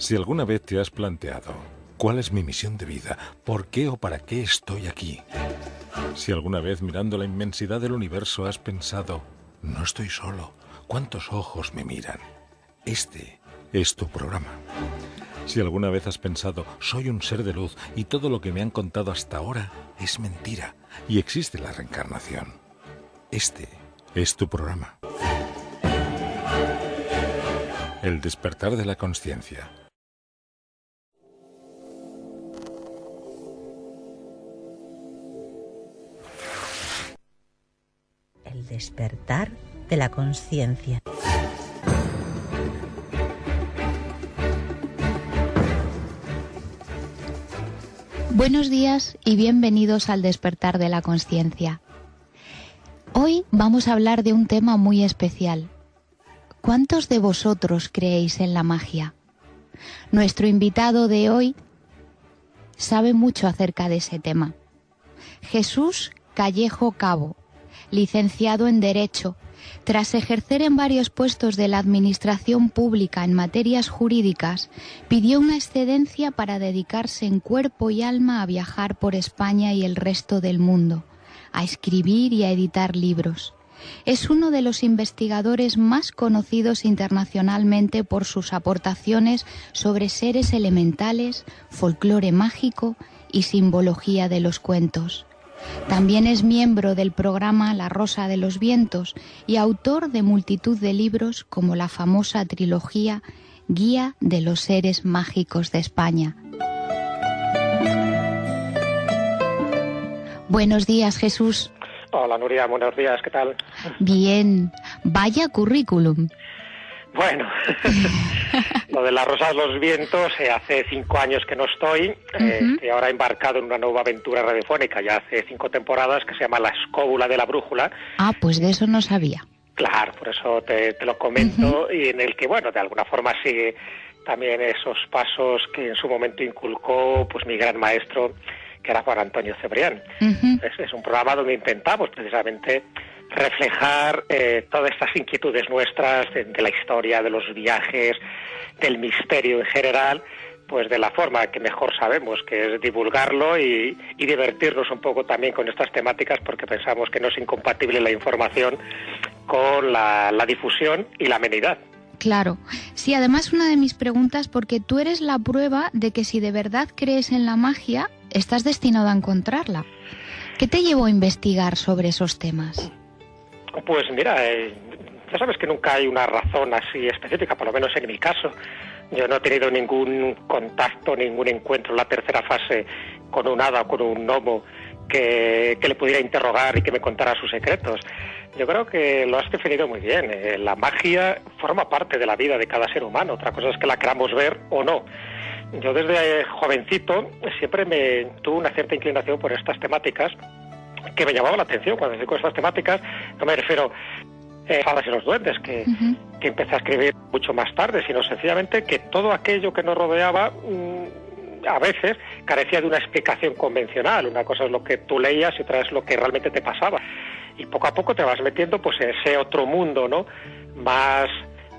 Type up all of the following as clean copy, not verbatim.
Si alguna vez te has planteado cuál es mi misión de vida, por qué o para qué estoy aquí. Si alguna vez mirando la inmensidad del universo has pensado, no estoy solo, ¿cuántos ojos me miran? Este es tu programa. Si alguna vez has pensado, soy un ser de luz y todo lo que me han contado hasta ahora es mentira y existe la reencarnación. Este es tu programa. El despertar de la consciencia. El despertar de la consciencia. Buenos días y bienvenidos al despertar de la consciencia. Hoy vamos a hablar de un tema muy especial. ¿Cuántos de vosotros creéis en la magia? Nuestro invitado de hoy sabe mucho acerca de ese tema. Jesús Callejo Cabo, licenciado en Derecho, tras ejercer en varios puestos de la administración pública en materias jurídicas, pidió una excedencia para dedicarse en cuerpo y alma a viajar por España y el resto del mundo, a escribir y a editar libros. Es uno de los investigadores más conocidos internacionalmente por sus aportaciones sobre seres elementales, folclore mágico y simbología de los cuentos. También es miembro del programa La Rosa de los Vientos y autor de multitud de libros como la famosa trilogía Guía de los Seres Mágicos de España. Buenos días, Jesús. Hola, Nuria, buenos días, ¿qué tal? Bien, vaya currículum. Bueno, lo de La Rosa de los Vientos, hace 5 años que no estoy, estoy ahora embarcado en una nueva aventura radiofónica, ya hace 5 temporadas, que se llama La Escóbula de la Brújula. Ah, pues de eso no sabía. Claro, por eso te lo comento, y en el que, bueno, de alguna forma sigue también esos pasos que en su momento inculcó pues mi gran maestro, que era Juan Antonio Cebrián. Es un programa donde intentamos precisamente reflejar todas estas inquietudes nuestras de la historia, de los viajes, del misterio en general, pues de la forma que mejor sabemos, que es divulgarlo y divertirnos un poco también con estas temáticas, porque pensamos que no es incompatible la información con la difusión y la amenidad. Claro. Sí, además una de mis preguntas, porque tú eres la prueba de que si de verdad crees en la magia, estás destinado a encontrarla. ¿Qué te llevó a investigar sobre esos temas? Pues mira, ya sabes que nunca hay una razón así específica, por lo menos en mi caso. Yo no he tenido ningún contacto, ningún encuentro en la tercera fase con un hada o con un gnomo que le pudiera interrogar y que me contara sus secretos. Yo creo que lo has definido muy bien. La magia forma parte de la vida de cada ser humano. Otra cosa es que la queramos ver o no. Yo desde jovencito siempre tuve una cierta inclinación por estas temáticas que me llamaba la atención. Cuando digo estas temáticas, no me refiero a hadas y los duendes, que empecé a escribir mucho más tarde, sino sencillamente que todo aquello que nos rodeaba a veces carecía de una explicación convencional. Una cosa es lo que tú leías y otra es lo que realmente te pasaba. Y poco a poco te vas metiendo pues en ese otro mundo, ¿no?, más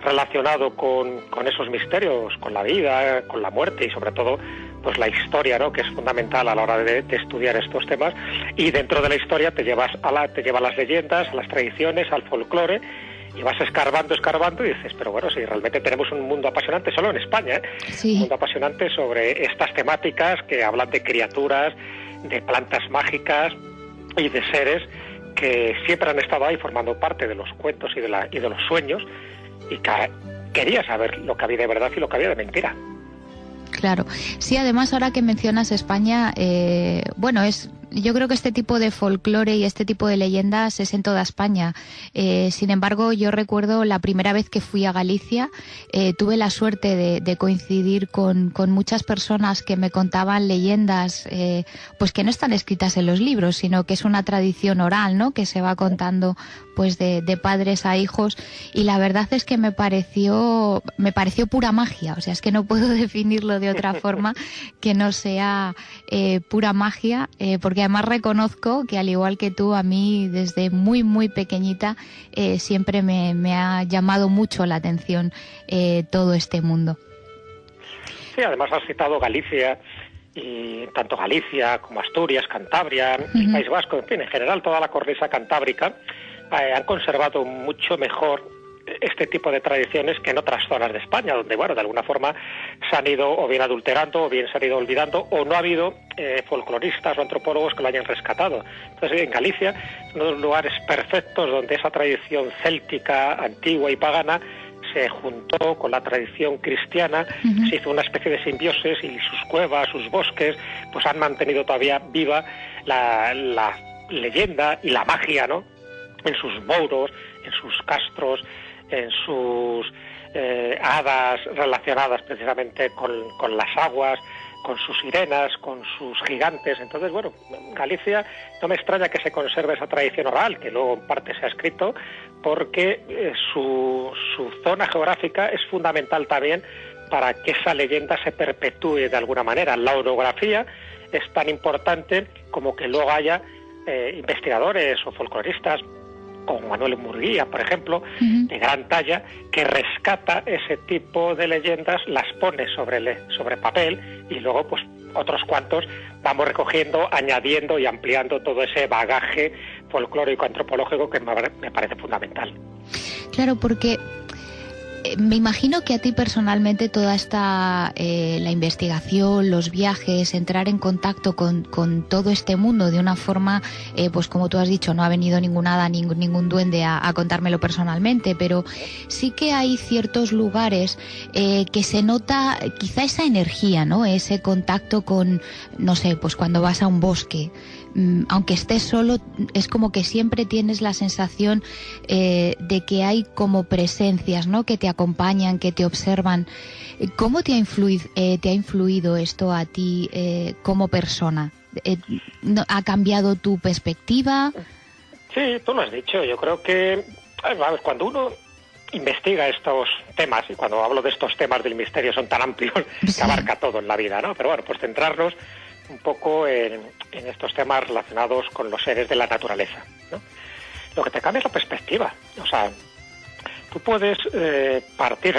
relacionado con esos misterios, con la vida, con la muerte y sobre todo pues la historia, ¿no?, que es fundamental a la hora de estudiar estos temas. Y dentro de la historia te lleva a las leyendas, a las tradiciones, al folclore, y vas escarbando y dices, pero bueno, si realmente tenemos un mundo apasionante, solo en España, Sí. Un mundo apasionante sobre estas temáticas que hablan de criaturas, de plantas mágicas y de seres que siempre han estado ahí formando parte de los cuentos y de los sueños, y quería saber lo que había de verdad y lo que había de mentira. Claro. Sí, además ahora que mencionas España, yo creo que este tipo de folclore y este tipo de leyendas es en toda España. Sin embargo, yo recuerdo la primera vez que fui a Galicia, tuve la suerte de coincidir con muchas personas que me contaban leyendas, pues que no están escritas en los libros, sino que es una tradición oral, ¿no?, que se va contando pues de padres a hijos, y la verdad es que me pareció pura magia. O sea, es que no puedo definirlo de otra forma que no sea pura magia, porque además reconozco que, al igual que tú, a mí desde muy muy pequeñita siempre me ha llamado mucho la atención todo este mundo. Sí, además has citado Galicia, y tanto Galicia como Asturias, Cantabria, el País Vasco, en fin, en general toda la cornisa cantábrica han conservado mucho mejor este tipo de tradiciones que en otras zonas de España, donde, bueno, de alguna forma se han ido o bien adulterando o bien se han ido olvidando, o no ha habido folcloristas o antropólogos que lo hayan rescatado. Entonces, en Galicia, uno de los lugares perfectos donde esa tradición céltica, antigua y pagana se juntó con la tradición cristiana, se hizo una especie de simbiosis, y sus cuevas, sus bosques, pues han mantenido todavía viva la leyenda y la magia, ¿no?, en sus mouros, en sus castros, en sus hadas relacionadas precisamente con las aguas, con sus sirenas, con sus gigantes. Entonces, bueno, Galicia no me extraña que se conserve esa tradición oral, que luego en parte se ha escrito, porque su zona geográfica es fundamental también para que esa leyenda se perpetúe de alguna manera. La orografía es tan importante como que luego haya investigadores o folcloristas, como Manuel Murguía, por ejemplo, de gran talla, que rescata ese tipo de leyendas, las pone sobre papel, y luego pues otros cuantos vamos recogiendo, añadiendo y ampliando todo ese bagaje folclórico antropológico que me parece fundamental. Claro, porque me imagino que a ti personalmente toda esta la investigación, los viajes, entrar en contacto con todo este mundo de una forma, pues como tú has dicho, no ha venido ningún hada, ningún duende a contármelo personalmente, pero sí que hay ciertos lugares que se nota quizá esa energía, ¿no? Ese contacto con, no sé, pues cuando vas a un bosque, aunque estés solo, es como que siempre tienes la sensación de que hay como presencias, ¿no?, que te acompañan, que te observan. ¿Cómo te ha influido esto a ti como persona? ¿Ha cambiado tu perspectiva? Sí, tú lo has dicho. Yo creo que cuando uno investiga estos temas, y cuando hablo de estos temas del misterio son tan amplios, sí, que abarca todo en la vida, ¿no? Pero bueno, pues centrarnos un poco en estos temas relacionados con los seres de la naturaleza, ¿no? Lo que te cambia es la perspectiva. O sea, tú puedes partir,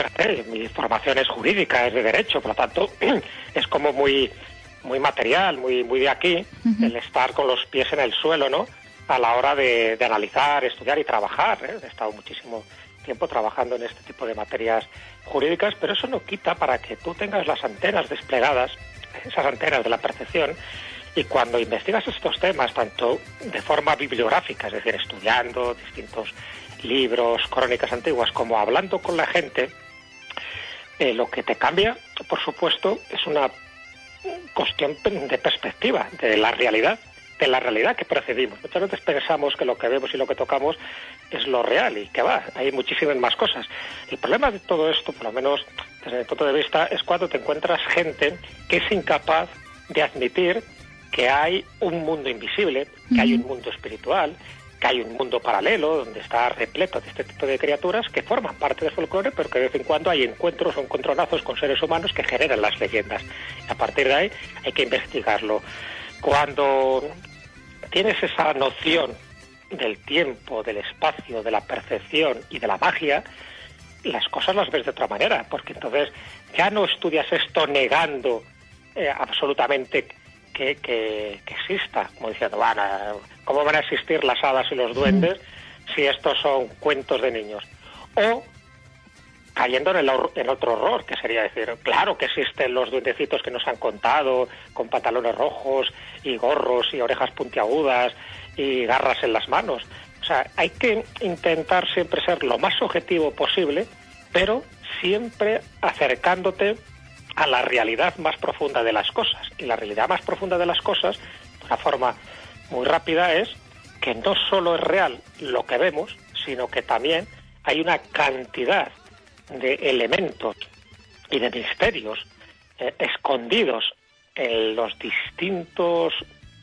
mi formación es jurídica, es de derecho, por lo tanto es como muy material, muy de aquí, el estar con los pies en el suelo, ¿no?, a la hora de analizar, estudiar y trabajar. He estado muchísimo tiempo trabajando en este tipo de materias jurídicas, pero eso no quita para que tú tengas las antenas desplegadas, esas antenas de la percepción, y cuando investigas estos temas, tanto de forma bibliográfica, es decir, estudiando distintos libros, crónicas antiguas, como hablando con la gente, lo que te cambia, por supuesto, es una cuestión de perspectiva, de la realidad que percibimos. Muchas veces pensamos que lo que vemos y lo que tocamos es lo real, y que hay muchísimas más cosas. El problema de todo esto, por lo menos desde mi punto de vista, es cuando te encuentras gente que es incapaz de admitir que hay un mundo invisible, que hay un mundo espiritual, que hay un mundo paralelo donde está repleto de este tipo de criaturas que forman parte del folclore, pero que de vez en cuando hay encuentros o encontronazos con seres humanos que generan las leyendas. Y a partir de ahí hay que investigarlo. Cuando tienes esa noción del tiempo, del espacio, de la percepción y de la magia, las cosas las ves de otra manera, porque entonces ya no estudias esto negando absolutamente que exista, como diciendo, ¿cómo van a existir las hadas y los duendes si estos son cuentos de niños? O cayendo en otro horror, que sería decir, claro que existen los duendecitos que nos han contado, con pantalones rojos y gorros y orejas puntiagudas y garras en las manos. O sea, hay que intentar siempre ser lo más objetivo posible, pero siempre acercándote a la realidad más profunda de las cosas. Y la realidad más profunda de las cosas, de una forma muy rápida, es que no solo es real lo que vemos, sino que también hay una cantidad de elementos y de misterios escondidos en los distintos,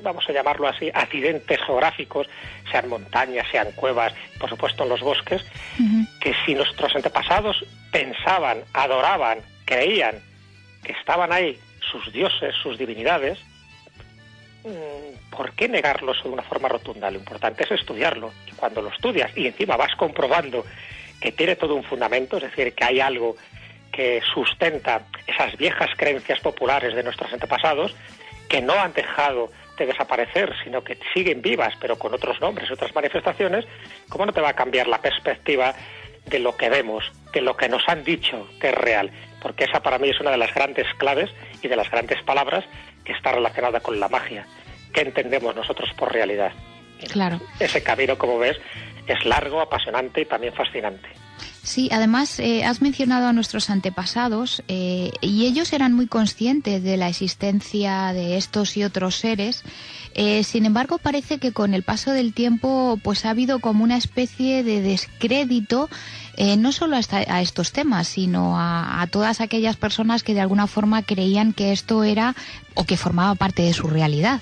vamos a llamarlo así, accidentes geográficos, sean montañas, sean cuevas, por supuesto en los bosques, que si nuestros antepasados pensaban, adoraban, creían que estaban ahí sus dioses, sus divinidades, ¿por qué negarlos de una forma rotunda? Lo importante es estudiarlo, y cuando lo estudias y encima vas comprobando que tiene todo un fundamento, es decir, que hay algo que sustenta esas viejas creencias populares de nuestros antepasados, que no han dejado de desaparecer, sino que siguen vivas, pero con otros nombres, otras manifestaciones, ¿cómo no te va a cambiar la perspectiva de lo que vemos, de lo que nos han dicho que es real? Porque esa para mí es una de las grandes claves y de las grandes palabras que está relacionada con la magia. ¿Qué entendemos nosotros por realidad? Claro. Ese camino, como ves, es largo, apasionante y también fascinante. Sí, además has mencionado a nuestros antepasados y ellos eran muy conscientes de la existencia de estos y otros seres. Sin embargo, parece que con el paso del tiempo pues ha habido como una especie de descrédito, no solo a estos temas, sino a todas aquellas personas que de alguna forma creían que esto era o que formaba parte de su realidad.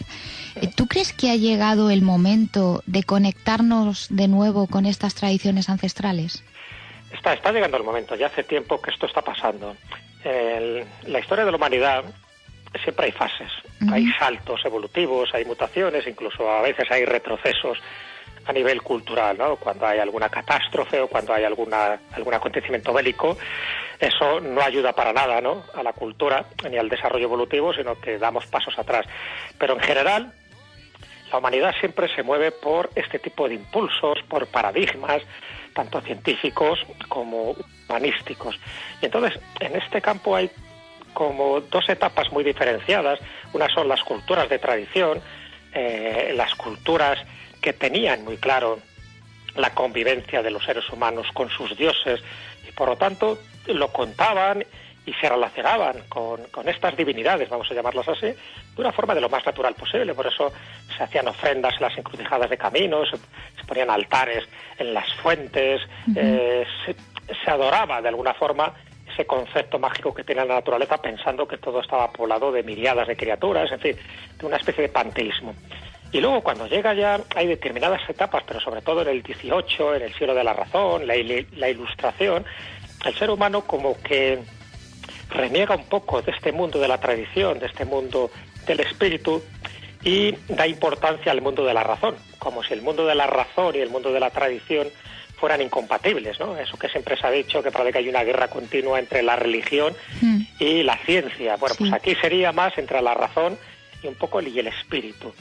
¿Tú crees que ha llegado el momento de conectarnos de nuevo con estas tradiciones ancestrales? Está llegando el momento, ya hace tiempo que esto está pasando. La historia de la humanidad siempre hay fases, hay saltos evolutivos, hay mutaciones, incluso a veces hay retrocesos a nivel cultural, ¿no? Cuando hay alguna catástrofe o cuando hay algún acontecimiento bélico, eso no ayuda para nada, ¿no?, a la cultura ni al desarrollo evolutivo, sino que damos pasos atrás. Pero en general, la humanidad siempre se mueve por este tipo de impulsos, por paradigmas, tanto científicos como humanísticos. Y entonces, en este campo hay como dos etapas muy diferenciadas. Unas son las culturas de tradición, las culturas que tenían muy claro la convivencia de los seres humanos con sus dioses y por lo tanto lo contaban y se relacionaban con estas divinidades, vamos a llamarlas así, de una forma de lo más natural posible. Por eso se hacían ofrendas en las encrucijadas de caminos, se ponían altares en las fuentes, se adoraba de alguna forma ese concepto mágico que tiene la naturaleza, pensando que todo estaba poblado de miriadas de criaturas, en fin, de una especie de panteísmo. Y luego cuando llega ya, hay determinadas etapas, pero sobre todo en el 18, en el siglo de la razón, la ilustración, el ser humano como que reniega un poco de este mundo de la tradición, de este mundo del espíritu, y da importancia al mundo de la razón, como si el mundo de la razón y el mundo de la tradición fueran incompatibles, ¿no? Eso que siempre se ha dicho, que parece que hay una guerra continua entre la religión y la ciencia. Bueno, pues aquí sería más entre la razón y un poco y el espíritu.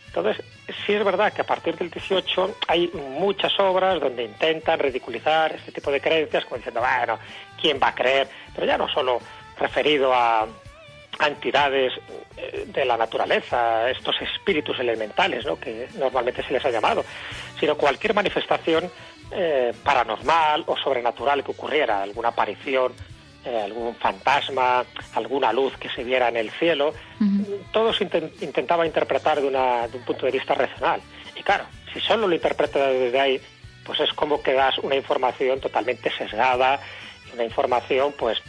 Entonces, sí es verdad que a partir del 18 hay muchas obras donde intentan ridiculizar este tipo de creencias, como diciendo, bueno, ¿quién va a creer? Pero ya no solo referido a entidades de la naturaleza, estos espíritus elementales, ¿no?, que normalmente se les ha llamado, sino cualquier manifestación paranormal o sobrenatural que ocurriera, alguna aparición, algún fantasma, alguna luz que se viera en el cielo, todo se intentaba interpretar de un punto de vista racional. Y claro, si solo lo interpretas desde ahí, pues es como que das una información totalmente sesgada, una información pues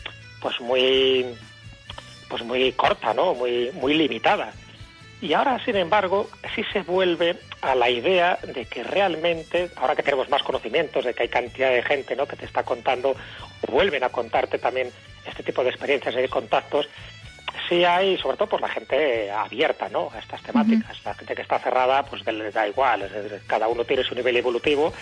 muy corta, ¿no?, muy limitada. Y ahora, sin embargo, sí se vuelve a la idea de que realmente, ahora que tenemos más conocimientos, de que hay cantidad de gente, ¿no?, que te está contando, o vuelven a contarte también este tipo de experiencias y de contactos, sí hay, sobre todo por la gente abierta, ¿no?, a estas temáticas. La gente que está cerrada, pues les da igual, es decir, cada uno tiene su nivel evolutivo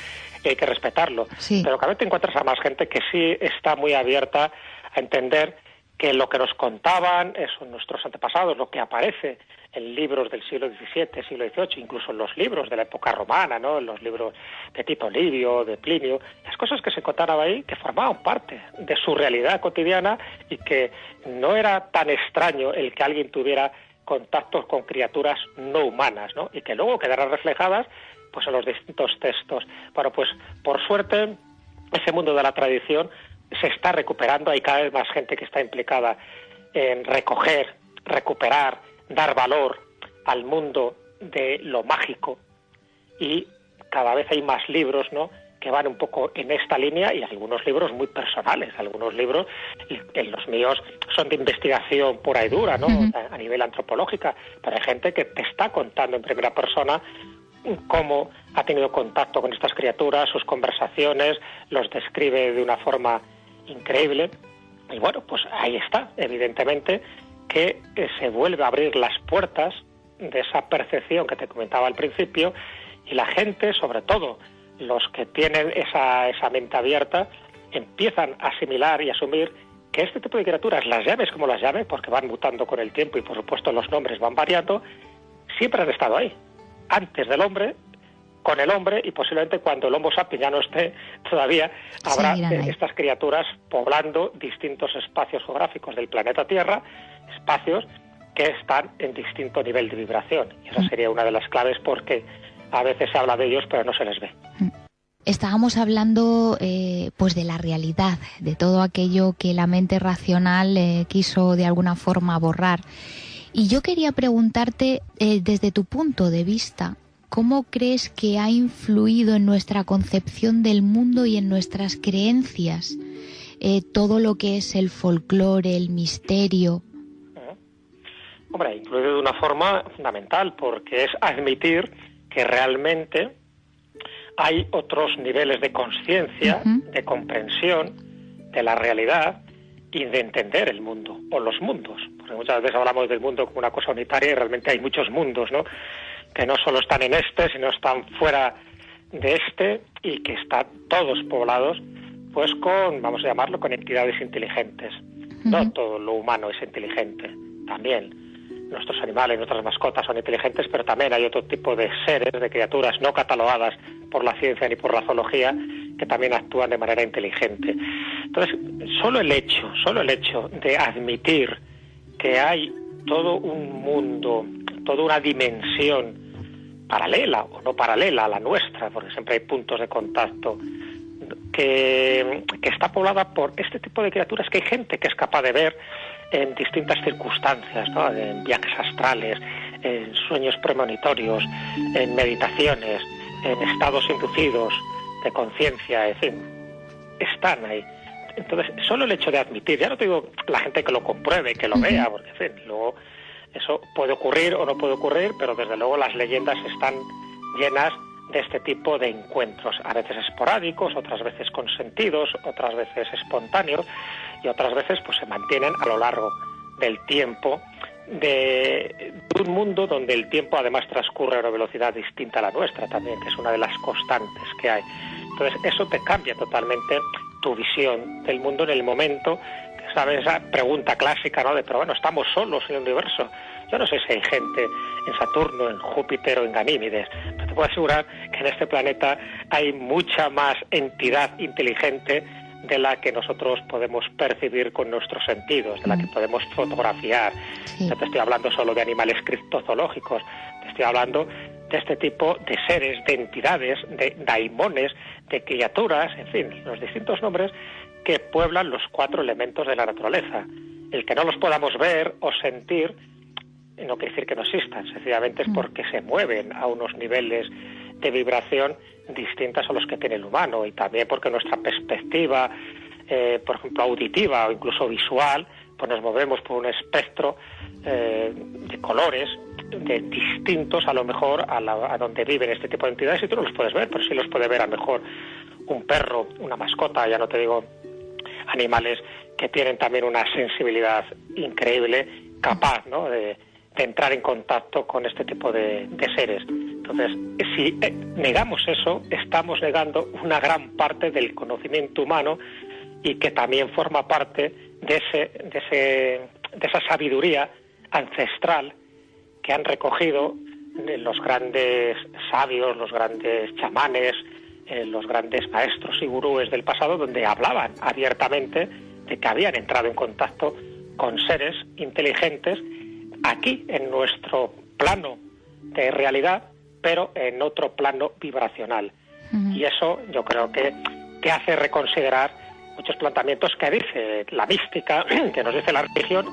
y hay que respetarlo. Sí. Pero cada vez te encuentras a más gente que sí está muy abierta a entender que lo que nos contaban son nuestros antepasados, lo que aparece en libros del siglo XVII, siglo XVIII, incluso en los libros de la época romana, ¿no?, en los libros de Tito Livio, de Plinio, las cosas que se contaban ahí que formaban parte de su realidad cotidiana y que no era tan extraño el que alguien tuviera contactos con criaturas no humanas, ¿no?, y que luego quedaran reflejadas pues en los distintos textos. Bueno, pues por suerte ese mundo de la tradición se está recuperando, hay cada vez más gente que está implicada en recoger, recuperar, dar valor al mundo de lo mágico, y cada vez hay más libros, ¿no?, que van un poco en esta línea, y algunos libros muy personales, algunos libros, en los míos son de investigación pura y dura, ¿no?, a nivel antropológica, pero hay gente que te está contando en primera persona cómo ha tenido contacto con estas criaturas, sus conversaciones, los describe de una forma increíble. Y bueno, pues ahí está, evidentemente, que se vuelve a abrir las puertas de esa percepción que te comentaba al principio, y la gente, sobre todo los que tienen esa mente abierta, empiezan a asimilar y asumir que este tipo de criaturas, las llames como las llames, porque van mutando con el tiempo y por supuesto los nombres van variando, siempre han estado ahí, antes del hombre, con el hombre, y posiblemente cuando el Homo sapiens ya no esté todavía, habrá estas criaturas poblando distintos espacios geográficos del planeta Tierra, espacios que están en distinto nivel de vibración. Y esa sería una de las claves, porque a veces se habla de ellos pero no se les ve. Estábamos hablando pues de la realidad, de todo aquello que la mente racional quiso de alguna forma borrar. Y yo quería preguntarte, desde tu punto de vista, ¿cómo crees que ha influido en nuestra concepción del mundo y en nuestras creencias todo lo que es el folclore, el misterio? Hombre, ha influido de una forma fundamental, porque es admitir que realmente hay otros niveles de conciencia, de comprensión de la realidad y de entender el mundo, o los mundos. Porque muchas veces hablamos del mundo como una cosa unitaria y realmente hay muchos mundos, ¿no?, que no solo están en este, sino están fuera de este, y que están todos poblados pues con, vamos a llamarlo, con entidades inteligentes. No todo lo humano es inteligente, también nuestros animales, nuestras mascotas son inteligentes, pero también hay otro tipo de seres, de criaturas no catalogadas por la ciencia ni por la zoología, que también actúan de manera inteligente. Entonces, solo el hecho de admitir que hay todo un mundo, toda una dimensión paralela o no paralela a la nuestra, porque siempre hay puntos de contacto, que está poblada por este tipo de criaturas, que hay gente que es capaz de ver en distintas circunstancias, ¿no?, en viajes astrales, en sueños premonitorios, en meditaciones, en estados inducidos de conciencia, en fin, están ahí. Entonces, solo el hecho de admitir, ya no te digo la gente que lo compruebe, que lo vea, porque en fin, luego eso puede ocurrir o no puede ocurrir, pero desde luego las leyendas están llenas de este tipo de encuentros, a veces esporádicos, otras veces consentidos, otras veces espontáneos, y otras veces pues se mantienen a lo largo del tiempo de un mundo donde el tiempo además transcurre a una velocidad distinta a la nuestra también, que es una de las constantes que hay. Entonces eso te cambia totalmente tu visión del mundo en el momento, ¿sabes? Esa pregunta clásica, ¿no?, de, pero bueno, ¿estamos solos en el universo? Yo no sé si hay gente en Saturno, en Júpiter o en Ganímedes, pero te puedo asegurar que en este planeta hay mucha más entidad inteligente de la que nosotros podemos percibir con nuestros sentidos, de la que podemos fotografiar. Sí. No te estoy hablando solo de animales criptozoológicos, te estoy hablando de este tipo de seres, de entidades, de daimones, de criaturas, en fin, los distintos nombres que pueblan los 4 elementos de la naturaleza. El que no los podamos ver o sentir no quiere decir que no existan, sencillamente es porque se mueven a unos niveles de vibración distintas a los que tiene el humano, y también porque nuestra perspectiva, por ejemplo, auditiva o incluso visual, pues nos movemos por un espectro de colores distintos a lo mejor a donde viven este tipo de entidades, y tú no los puedes ver, pero sí los puede ver a lo mejor un perro, una mascota, ya no te digo animales que tienen también una sensibilidad increíble, capaz, ¿no?, de entrar en contacto con este tipo de seres. Entonces, si negamos eso, estamos negando una gran parte del conocimiento humano, y que también forma parte de esa sabiduría ancestral que han recogido los grandes sabios, los grandes chamanes, los grandes maestros y gurúes del pasado, donde hablaban abiertamente de que habían entrado en contacto con seres inteligentes aquí en nuestro plano de realidad, pero en otro plano vibracional. Y eso yo creo que te hace reconsiderar muchos planteamientos que dice la mística, que nos dice la religión,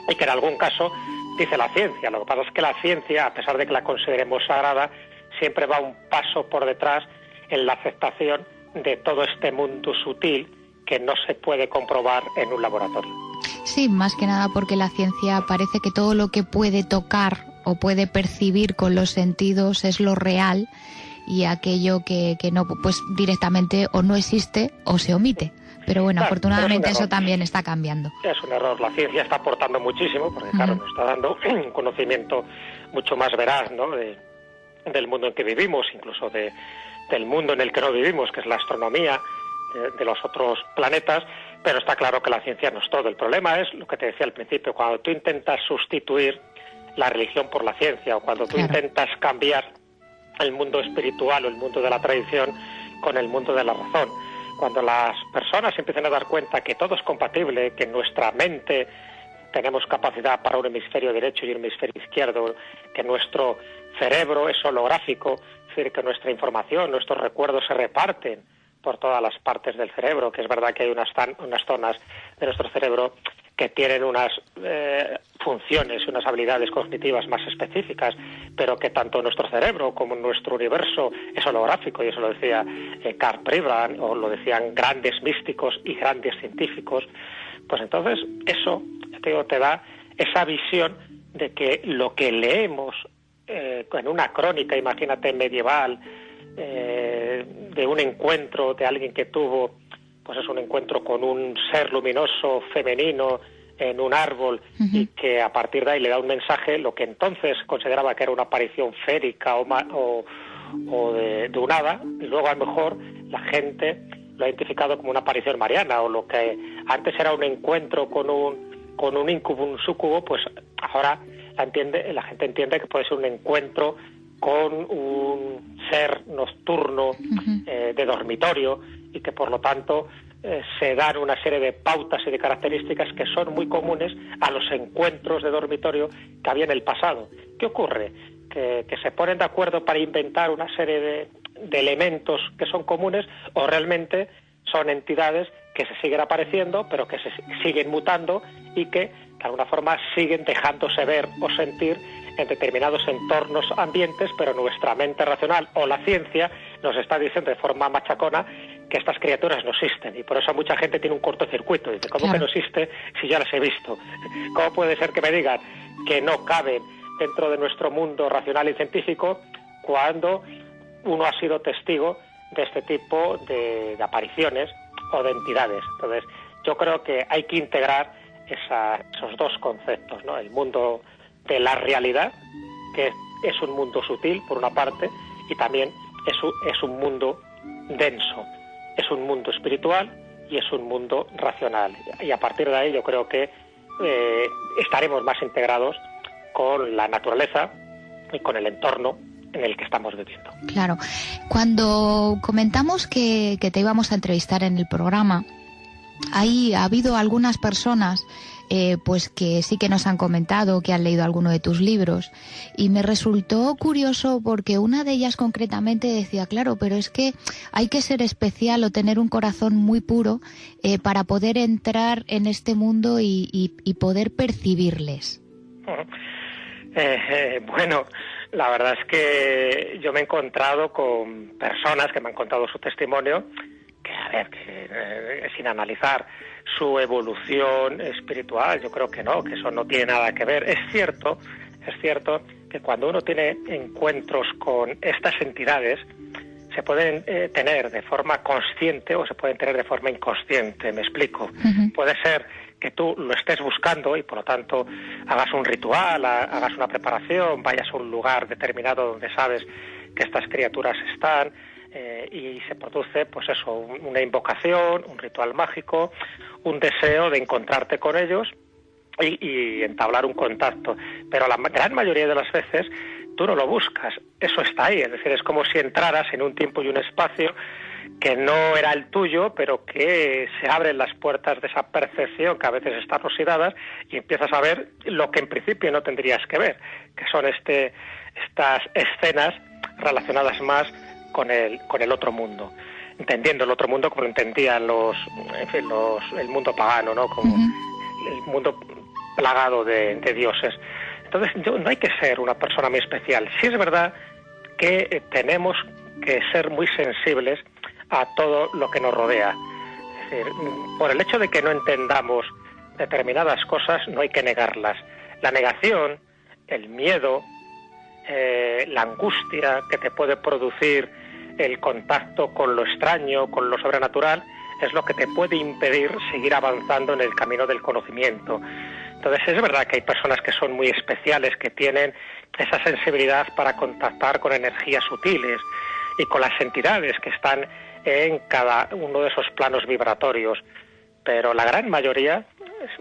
y que en algún caso dice la ciencia. Lo que pasa es que la ciencia, a pesar de que la consideremos sagrada, siempre va un paso por detrás en la aceptación de todo este mundo sutil que no se puede comprobar en un laboratorio. Sí, más que nada porque la ciencia parece que todo lo que puede tocar o puede percibir con los sentidos es lo real, y aquello que no, pues directamente o no existe o se omite. Pero bueno, claro, afortunadamente eso también está cambiando. Es un error. La ciencia está aportando muchísimo, porque claro, nos está dando un conocimiento mucho más veraz, ¿no?, del mundo en que vivimos, incluso del mundo en el que no vivimos, que es la astronomía, de los otros planetas, Pero está claro que la ciencia no es todo. El problema es lo que te decía al principio, cuando tú intentas sustituir la religión por la ciencia, o cuando tú intentas cambiar el mundo espiritual o el mundo de la tradición con el mundo de la razón. Cuando las personas empiezan a dar cuenta que todo es compatible, que en nuestra mente tenemos capacidad para un hemisferio derecho y un hemisferio izquierdo, que nuestro cerebro es holográfico, es decir, que nuestra información, nuestros recuerdos se reparten por todas las partes del cerebro, que es verdad que hay unas zonas de nuestro cerebro que tienen unas funciones y unas habilidades cognitivas más específicas, pero que tanto nuestro cerebro como nuestro universo es holográfico, y eso lo decía Karl Pribram, o lo decían grandes místicos y grandes científicos. Pues entonces eso te da esa visión de que lo que leemos en una crónica, imagínate, medieval, de un encuentro de alguien que tuvo, pues es un encuentro con un ser luminoso femenino en un árbol, y que a partir de ahí le da un mensaje, lo que entonces consideraba que era una aparición férica o de un hada, y luego a lo mejor la gente lo ha identificado como una aparición mariana, o lo que antes era un encuentro con un incubo, un súcubo, pues ahora la gente entiende que puede ser un encuentro con un ser nocturno de dormitorio, y que por lo tanto se dan una serie de pautas y de características que son muy comunes a los encuentros de dormitorio que había en el pasado. ¿Qué ocurre? Que se ponen de acuerdo para inventar una serie de elementos que son comunes, o realmente son entidades que se siguen apareciendo, pero que se siguen mutando y que de alguna forma siguen dejándose ver o sentir en determinados entornos, ambientes, pero nuestra mente racional o la ciencia nos está diciendo de forma machacona que estas criaturas no existen, y por eso mucha gente tiene un cortocircuito. Dice, ¿cómo que no existe si ya las he visto? ¿Cómo puede ser que me digan que no caben dentro de nuestro mundo racional y científico cuando uno ha sido testigo de este tipo de apariciones o de entidades? Entonces, yo creo que hay que integrar esos dos conceptos, ¿no? El mundo de la realidad, que es un mundo sutil, por una parte, y también es un mundo denso, es un mundo espiritual y es un mundo racional. Y a partir de ahí yo creo que estaremos más integrados con la naturaleza y con el entorno en el que estamos viviendo. Claro. Cuando comentamos que te íbamos a entrevistar en el programa, ha habido algunas personas pues que sí que nos han comentado que han leído alguno de tus libros, y me resultó curioso porque una de ellas concretamente decía, claro, pero es que hay que ser especial o tener un corazón muy puro para poder entrar en este mundo y poder percibirles. Bueno, la verdad es que yo me he encontrado con personas que me han contado su testimonio, que sin analizar su evolución espiritual, yo creo que no, que eso no tiene nada que ver. Es cierto que cuando uno tiene encuentros con estas entidades, se pueden tener de forma consciente o se pueden tener de forma inconsciente. Me explico. Puede ser que tú lo estés buscando y por lo tanto hagas un ritual, hagas una preparación, vayas a un lugar determinado donde sabes que estas criaturas están, y se produce, pues eso, una invocación, un ritual mágico, un deseo de encontrarte con ellos y entablar un contacto. Pero la gran mayoría de las veces tú no lo buscas, eso está ahí. Es decir, es como si entraras en un tiempo y un espacio que no era el tuyo, pero que se abren las puertas de esa percepción que a veces están oxidadas, y empiezas a ver lo que en principio no tendrías que ver, que son estas escenas relacionadas más con el otro mundo, entendiendo el otro mundo como lo entendían el mundo pagano, ¿no? Como el mundo plagado de dioses. Entonces no hay que ser una persona muy especial. Sí es verdad que tenemos que ser muy sensibles a todo lo que nos rodea. Es decir, por el hecho de que no entendamos determinadas cosas, no hay que negarlas. La negación, el miedo, la angustia que te puede producir el contacto con lo extraño, con lo sobrenatural, es lo que te puede impedir seguir avanzando en el camino del conocimiento. Entonces es verdad que hay personas que son muy especiales, que tienen esa sensibilidad para contactar con energías sutiles y con las entidades que están en cada uno de esos planos vibratorios, pero la gran mayoría,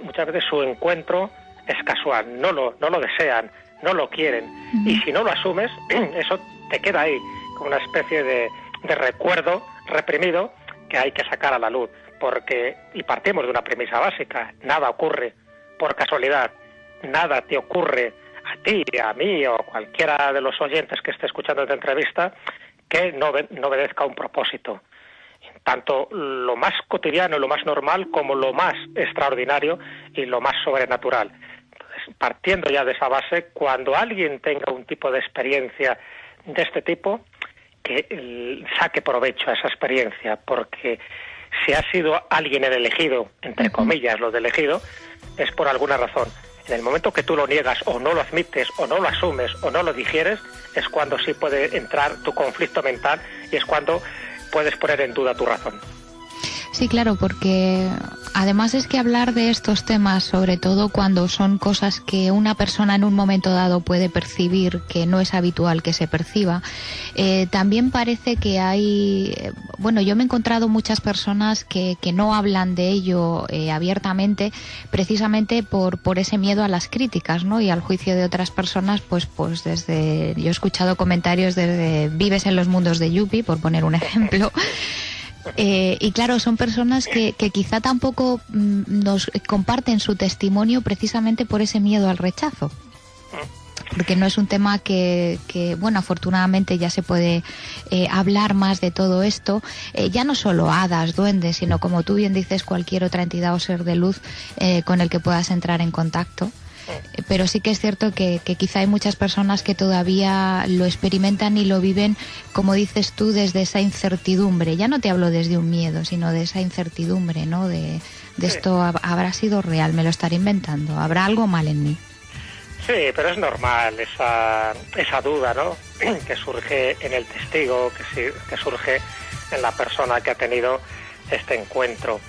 muchas veces su encuentro es casual, no lo desean, no lo quieren, y si no lo asumes, eso te queda ahí, como una especie de recuerdo reprimido que hay que sacar a la luz, y partimos de una premisa básica: nada ocurre por casualidad, nada te ocurre a ti, a mí o cualquiera de los oyentes que esté escuchando esta entrevista que no obedezca a un propósito. Tanto lo más cotidiano, lo más normal, como lo más extraordinario y lo más sobrenatural. Entonces, partiendo ya de esa base, cuando alguien tenga un tipo de experiencia de este tipo, que saque provecho a esa experiencia, porque si ha sido alguien el elegido, entre comillas, lo de elegido, es por alguna razón. En el momento que tú lo niegas, o no lo admites, o no lo asumes, o no lo digieres, es cuando sí puede entrar tu conflicto mental y es cuando puedes poner en duda tu razón. Sí, claro, porque además es que hablar de estos temas, sobre todo cuando son cosas que una persona en un momento dado puede percibir, que no es habitual que se perciba, también parece que hay... Bueno, yo me he encontrado muchas personas que no hablan de ello abiertamente, precisamente por ese miedo a las críticas, ¿no? Y al juicio de otras personas, pues desde... Yo he escuchado comentarios desde vives en los mundos de Yuppie, por poner un ejemplo. Y claro, son personas que quizá tampoco nos comparten su testimonio precisamente por ese miedo al rechazo, porque no es un tema que bueno, afortunadamente ya se puede hablar más de todo esto, ya no solo hadas, duendes, sino, como tú bien dices, cualquier otra entidad o ser de luz con el que puedas entrar en contacto. Pero sí que es cierto que quizá hay muchas personas que todavía lo experimentan y lo viven, como dices tú, desde esa incertidumbre. Ya no te hablo desde un miedo, sino de esa incertidumbre, ¿no? De esto habrá sido real, me lo estaré inventando, habrá algo mal en mí. Sí, pero es normal esa duda, ¿no? Que surge en el testigo, que surge en la persona que ha tenido este encuentro.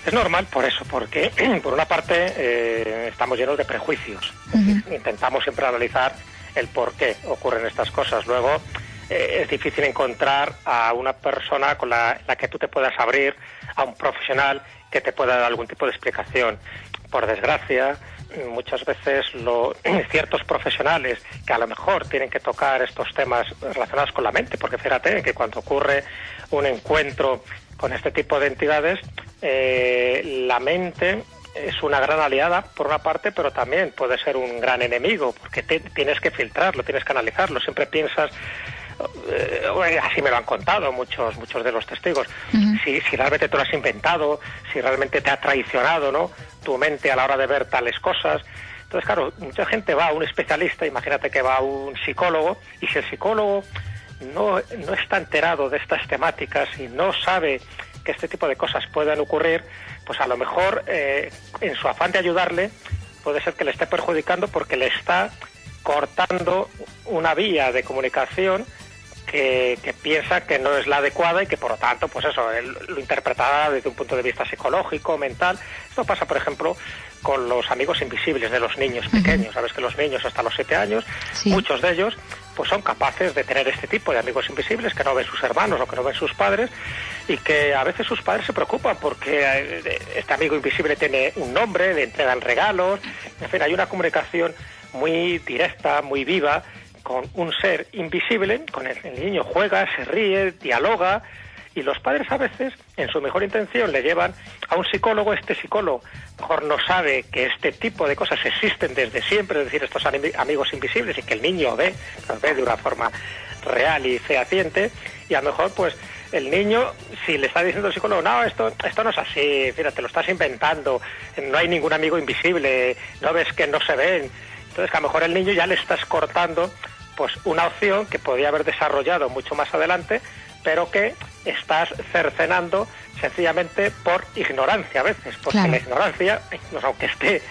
Es normal por eso, porque por una parte estamos llenos de prejuicios. Intentamos siempre analizar el por qué ocurren estas cosas. Luego es difícil encontrar a una persona con la que tú te puedas abrir, a un profesional que te pueda dar algún tipo de explicación. Por desgracia, muchas veces ciertos profesionales que a lo mejor tienen que tocar estos temas relacionados con la mente, porque fíjate que cuando ocurre un encuentro con este tipo de entidades, la mente es una gran aliada por una parte, pero también puede ser un gran enemigo, porque tienes que filtrarlo, tienes que analizarlo. Siempre piensas, así me lo han contado muchos de los testigos, si realmente te lo has inventado, si realmente te ha traicionado, ¿no?, tu mente a la hora de ver tales cosas. Entonces, claro, mucha gente va a un especialista, imagínate que va a un psicólogo, y si el psicólogo no está enterado de estas temáticas y no sabe que este tipo de cosas puedan ocurrir, pues a lo mejor en su afán de ayudarle puede ser que le esté perjudicando, porque le está cortando una vía de comunicación que piensa que no es la adecuada y que por lo tanto, pues eso, él lo interpretará desde un punto de vista psicológico, mental. Esto pasa, por ejemplo, con los amigos invisibles de los niños pequeños. Sabes que los niños hasta los 7 años, sí, muchos de ellos pues son capaces de tener este tipo de amigos invisibles que no ven sus hermanos o que no ven sus padres, y que a veces sus padres se preocupan porque este amigo invisible tiene un nombre, le entregan regalos. En fin, hay una comunicación muy directa, muy viva con un ser invisible. Con el niño juega, se ríe, dialoga, y los padres a veces, en su mejor intención, le llevan a un psicólogo. Este psicólogo mejor no sabe que este tipo de cosas existen desde siempre, es decir, estos amigos invisibles, y que el niño los ve de una forma real y fehaciente, y a lo mejor pues el niño, si le está diciendo el psicólogo, no, esto no es así, fíjate, lo estás inventando, no hay ningún amigo invisible, no ves que no se ven. Entonces, que a lo mejor el niño ya le estás cortando pues una opción que podía haber desarrollado mucho más adelante, pero que estás cercenando sencillamente por ignorancia a veces, porque claro, la ignorancia, aunque esté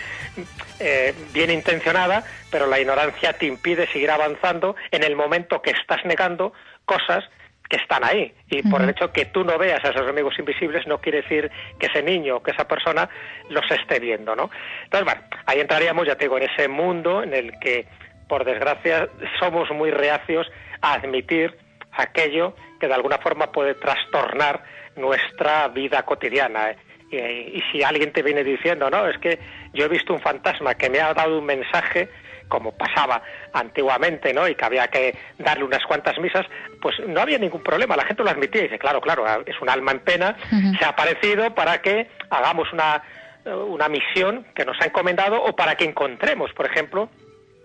bien intencionada, pero la ignorancia te impide seguir avanzando en el momento que estás negando cosas que están ahí, y por el hecho que tú no veas a esos amigos invisibles no quiere decir que ese niño o que esa persona los esté viendo, ¿no? Entonces, bueno, ahí entraríamos, ya te digo, en ese mundo en el que, por desgracia, somos muy reacios a admitir aquello que de alguna forma puede trastornar nuestra vida cotidiana. Y si alguien te viene diciendo, no, es que yo he visto un fantasma que me ha dado un mensaje, como pasaba antiguamente, ¿no? Y que había que darle unas cuantas misas, pues no había ningún problema, la gente lo admitía y dice, claro, es un alma en pena, se ha aparecido para que hagamos una misión que nos ha encomendado o para que encontremos, por ejemplo,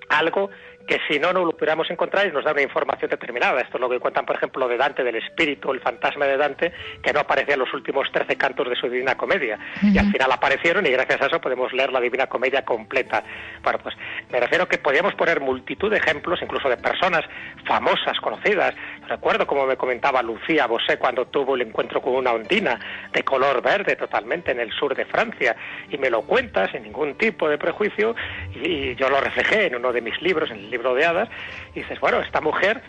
algo que si no lo pudiéramos encontrar y nos da una información determinada. Esto es lo que cuentan, por ejemplo, de Dante, del espíritu, el fantasma de Dante, que no aparecía en los últimos 13 cantos de su Divina Comedia. Y al final aparecieron y gracias a eso podemos leer la Divina Comedia completa. Bueno, pues me refiero que podíamos poner multitud de ejemplos, incluso de personas famosas, conocidas. Recuerdo como me comentaba Lucía Bosé cuando tuvo el encuentro con una ondina de color verde totalmente en el sur de Francia. Y me lo cuenta sin ningún tipo de prejuicio y yo lo reflejé en uno de mis libros, en el libro de hadas, y dices, bueno, esta mujer,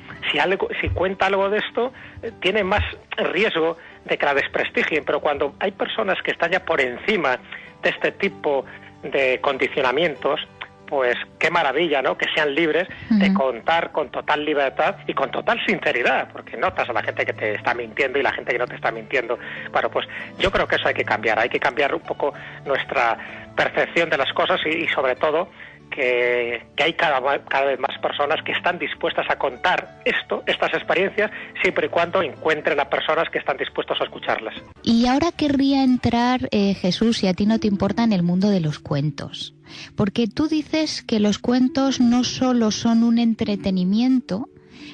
si cuenta algo de esto, tiene más riesgo de que la desprestigien, pero cuando hay personas que están ya por encima de este tipo de condicionamientos, pues qué maravilla, ¿no?, que sean libres de contar con total libertad y con total sinceridad, porque notas a la gente que te está mintiendo y la gente que no te está mintiendo. Bueno, pues yo creo que eso hay que cambiar un poco nuestra percepción de las cosas y sobre todo que hay cada vez más personas que están dispuestas a contar estas experiencias, siempre y cuando encuentren a personas que están dispuestos a escucharlas. Y ahora querría entrar, Jesús, si a ti no te importa, en el mundo de los cuentos. Porque tú dices que los cuentos no solo son un entretenimiento,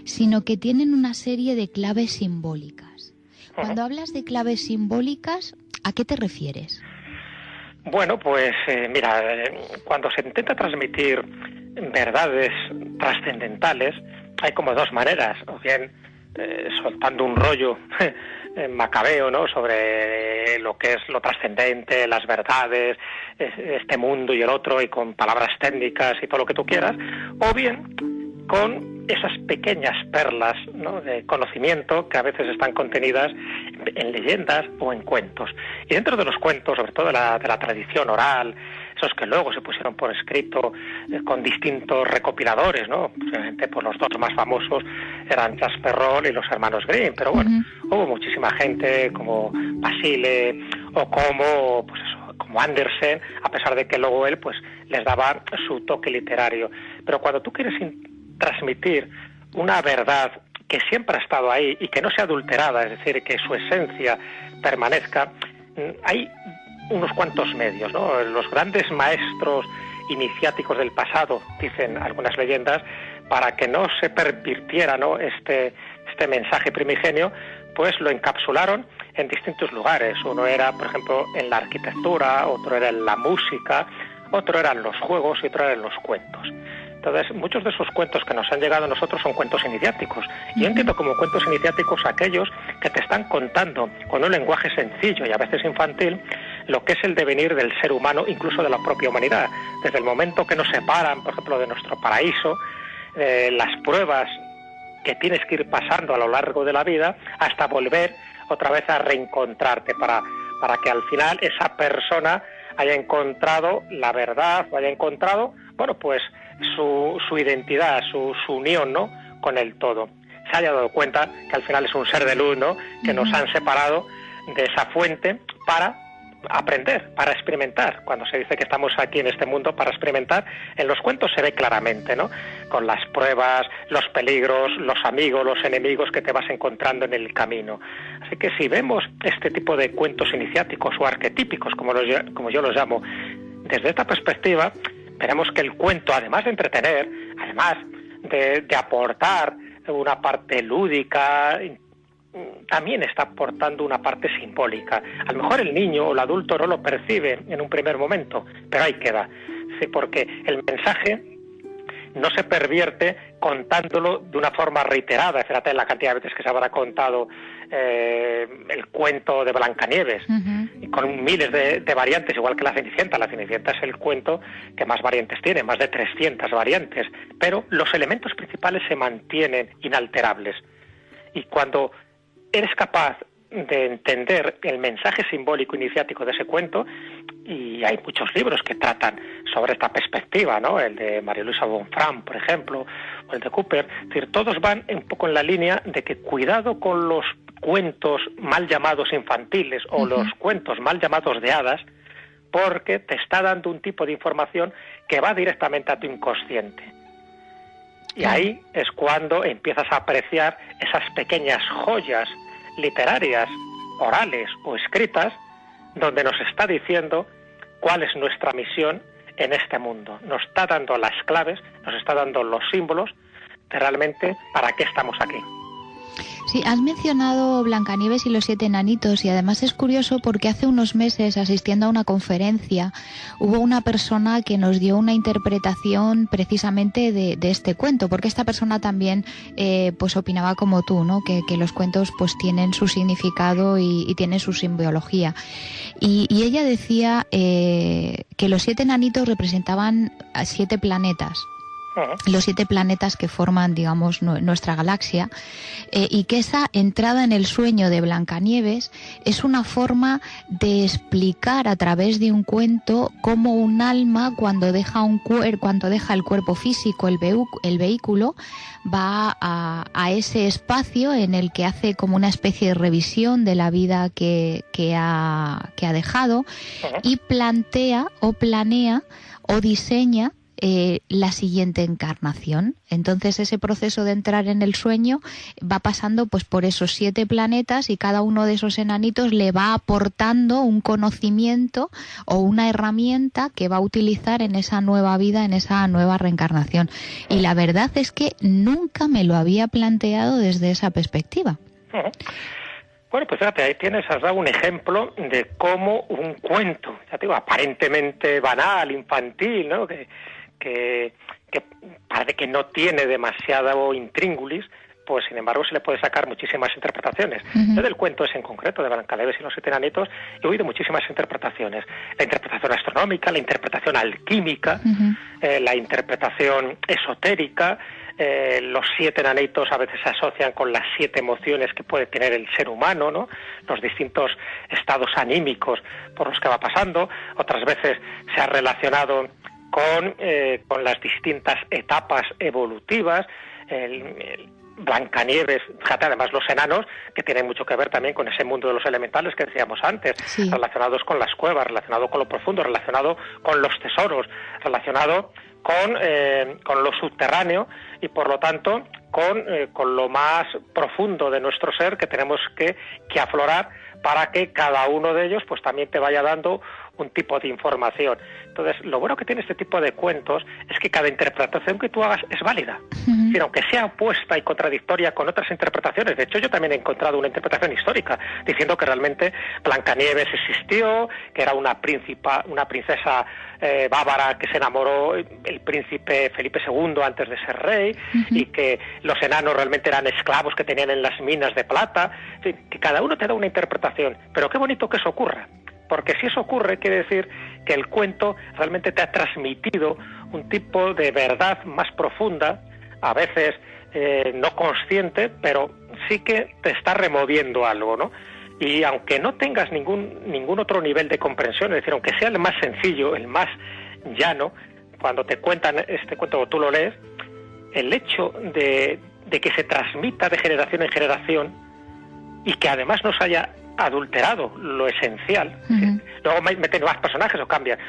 sino que tienen una serie de claves simbólicas. Cuando hablas de claves simbólicas, ¿a qué te refieres? Bueno, pues mira, cuando se intenta transmitir verdades trascendentales, hay como dos maneras, o bien soltando un rollo macabeo, ¿no?, sobre lo que es lo trascendente, las verdades, este mundo y el otro, y con palabras técnicas y todo lo que tú quieras, o bien con esas pequeñas perlas, ¿no?, de conocimiento que a veces están contenidas en leyendas o en cuentos. Y dentro de los cuentos, sobre todo de la tradición oral, esos que luego se pusieron por escrito con distintos recopiladores, ¿no? Posiblemente pues los dos más famosos eran Jasper Roll y los hermanos Grimm, pero bueno, hubo muchísima gente como Basile o como Andersen, a pesar de que luego él pues les daba su toque literario. Pero cuando tú quieres transmitir una verdad que siempre ha estado ahí y que no sea adulterada, es decir, que su esencia permanezca, hay unos cuantos medios, ¿no? Los grandes maestros iniciáticos del pasado, dicen algunas leyendas, para que no se pervirtiera, ¿no?, este mensaje primigenio, pues lo encapsularon en distintos lugares. Uno era, por ejemplo, en la arquitectura, otro era en la música, otro eran los juegos y otro eran los cuentos. Entonces, muchos de esos cuentos que nos han llegado a nosotros son cuentos iniciáticos. Y yo entiendo como cuentos iniciáticos aquellos que te están contando con un lenguaje sencillo y a veces infantil lo que es el devenir del ser humano, incluso de la propia humanidad. Desde el momento que nos separan, por ejemplo, de nuestro paraíso, las pruebas que tienes que ir pasando a lo largo de la vida, hasta volver otra vez a reencontrarte para que al final esa persona haya encontrado la verdad, o haya encontrado, bueno, pues su identidad, su unión, ¿no?, con el todo. Se haya dado cuenta que al final es un ser de luz, ¿no?, que nos han separado de esa fuente para aprender, para experimentar. Cuando se dice que estamos aquí en este mundo para experimentar, en los cuentos se ve claramente, ¿no?, con las pruebas, los peligros, los amigos, los enemigos que te vas encontrando en el camino. Así que si vemos este tipo de cuentos iniciáticos o arquetípicos, como yo los llamo, desde esta perspectiva, veremos que el cuento, además de entretener, además de aportar una parte lúdica, también está aportando una parte simbólica. A lo mejor el niño o el adulto no lo percibe en un primer momento, pero ahí queda. Sí, porque el mensaje no se pervierte contándolo de una forma reiterada. Fíjate la cantidad de veces que se habrá contado el cuento de Blancanieves, y con miles de variantes, igual que la Cenicienta. La Cenicienta es el cuento que más variantes tiene, más de 300 variantes, pero los elementos principales se mantienen inalterables. Y cuando eres capaz de entender el mensaje simbólico iniciático de ese cuento, y hay muchos libros que tratan sobre esta perspectiva, ¿no?, el de María Luisa Bonfrant, por ejemplo, o el de Cooper, es decir, todos van un poco en la línea de que cuidado con los cuentos mal llamados infantiles o los cuentos mal llamados de hadas, porque te está dando un tipo de información que va directamente a tu inconsciente. Y ahí es cuando empiezas a apreciar esas pequeñas joyas literarias, orales o escritas, donde nos está diciendo cuál es nuestra misión en este mundo. Nos está dando las claves, nos está dando los símbolos de realmente para qué estamos aquí. Sí, has mencionado Blancanieves y los 7 enanitos, y además es curioso porque hace unos meses, asistiendo a una conferencia, hubo una persona que nos dio una interpretación precisamente de este cuento, porque esta persona también pues opinaba como tú, ¿no? Que los cuentos pues tienen su significado y tienen su simbología. Y ella decía que los 7 enanitos representaban a 7 planetas. Los 7 planetas que forman, digamos, nuestra galaxia, y que esa entrada en el sueño de Blancanieves es una forma de explicar a través de un cuento cómo un alma, cuando deja el cuerpo físico, el vehículo, va a ese espacio en el que hace como una especie de revisión de la vida que ha dejado, y plantea o planea o diseña la siguiente encarnación. Entonces ese proceso de entrar en el sueño va pasando pues por esos 7 planetas, y cada uno de esos enanitos le va aportando un conocimiento o una herramienta que va a utilizar en esa nueva vida, en esa nueva reencarnación. Y la verdad es que nunca me lo había planteado desde esa perspectiva. Bueno, pues fíjate, ahí has dado un ejemplo de cómo un cuento, ya te digo, aparentemente banal, infantil, ¿no? Que parece que no tiene demasiado intríngulis, pues sin embargo se le puede sacar muchísimas interpretaciones. Yo del cuento ese en concreto, de Blancanieves y los 7 enanitos, he oído muchísimas interpretaciones. La interpretación astronómica, la interpretación alquímica, la interpretación esotérica. Los 7 enanitos a veces se asocian con las 7 emociones que puede tener el ser humano, ¿no? Los distintos estados anímicos por los que va pasando. Otras veces se ha relacionado con las distintas etapas evolutivas. Blancanieves, fíjate, además los enanos, que tienen mucho que ver también con ese mundo de los elementales que decíamos antes, relacionados con las cuevas, relacionado con lo profundo, relacionado con los tesoros, relacionado con lo subterráneo, y por lo tanto con lo más profundo de nuestro ser, que tenemos que aflorar para que cada uno de ellos pues también te vaya dando un tipo de información. Entonces, lo bueno que tiene este tipo de cuentos es que cada interpretación que tú hagas es válida. Pero aunque sea opuesta y contradictoria con otras interpretaciones, de hecho yo también he encontrado una interpretación histórica diciendo que realmente Blancanieves existió, que era una princesa bávara que se enamoró el príncipe Felipe II antes de ser rey, y que los enanos realmente eran esclavos que tenían en las minas de plata. En fin, que cada uno te da una interpretación, pero qué bonito que eso ocurra. Porque si eso ocurre, quiere decir que el cuento realmente te ha transmitido un tipo de verdad más profunda, a veces no consciente, pero sí que te está removiendo algo, ¿no? Y aunque no tengas ningún otro nivel de comprensión, es decir, aunque sea el más sencillo, el más llano, cuando te cuentan este cuento o tú lo lees, el hecho de que se transmita de generación en generación y que además nos haya adulterado lo esencial. Luego meten más personajes o cambian,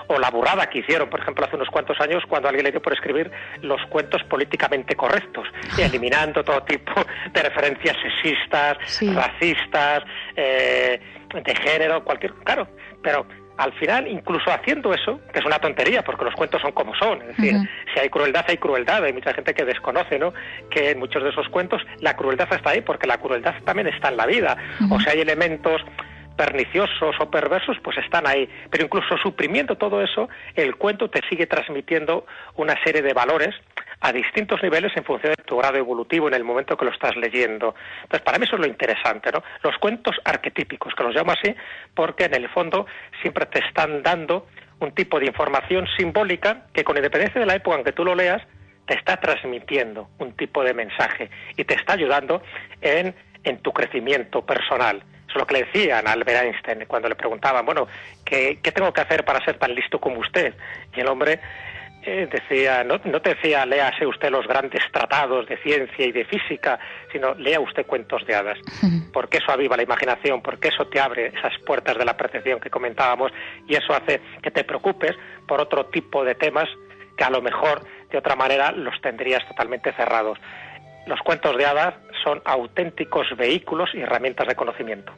o la burrada que hicieron, por ejemplo, hace unos cuantos años, cuando alguien le dio por escribir los cuentos políticamente correctos, eliminando todo tipo de referencias sexistas, racistas, de género, claro, pero al final, incluso haciendo eso, que es una tontería, porque los cuentos son como son, es decir, si hay crueldad, hay mucha gente que desconoce, ¿no?, que en muchos de esos cuentos la crueldad está ahí, porque la crueldad también está en la vida, o si hay elementos perniciosos o perversos, pues están ahí, pero incluso suprimiendo todo eso, el cuento te sigue transmitiendo una serie de valores a distintos niveles en función de tu grado evolutivo en el momento que lo estás leyendo. Entonces, para mí eso es lo interesante, ¿no? Los cuentos arquetípicos, que los llamo así, porque en el fondo siempre te están dando un tipo de información simbólica que, con independencia de la época en que tú lo leas, te está transmitiendo un tipo de mensaje y te está ayudando en tu crecimiento personal. Eso es lo que le decían a Albert Einstein cuando le preguntaban, bueno, ¿qué tengo que hacer para ser tan listo como usted? Y el hombre decía, no te decía léase usted los grandes tratados de ciencia y de física, sino lea usted cuentos de hadas, porque eso aviva la imaginación, porque eso te abre esas puertas de la percepción que comentábamos, y eso hace que te preocupes por otro tipo de temas que a lo mejor de otra manera los tendrías totalmente cerrados. Los cuentos de hadas son auténticos vehículos y herramientas de conocimiento.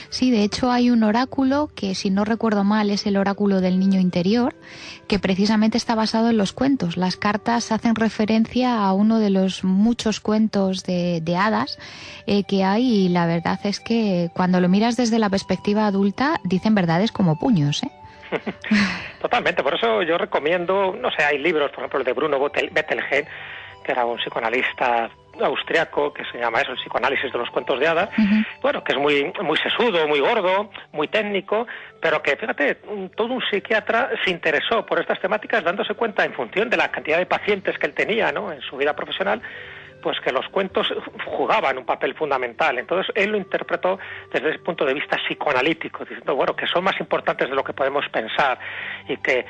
Sí, de hecho hay un oráculo que, si no recuerdo mal, es el oráculo del niño interior, que precisamente está basado en los cuentos. Las cartas hacen referencia a uno de los muchos cuentos de hadas que hay, y la verdad es que cuando lo miras desde la perspectiva adulta dicen verdades como puños, ¿eh? Totalmente, por eso yo recomiendo, no sé, hay libros, por ejemplo el de Bruno Bettelheim, que era un psicoanalista austriaco, que se llama eso, el psicoanálisis de los cuentos de hadas, bueno, que es muy sesudo, muy gordo, muy técnico, pero que, fíjate, todo un psiquiatra se interesó por estas temáticas, dándose cuenta, en función de la cantidad de pacientes que él tenía, ¿no?, en su vida profesional, pues que los cuentos jugaban un papel fundamental. Entonces él lo interpretó desde ese punto de vista psicoanalítico, diciendo, bueno, que son más importantes de lo que podemos pensar, y que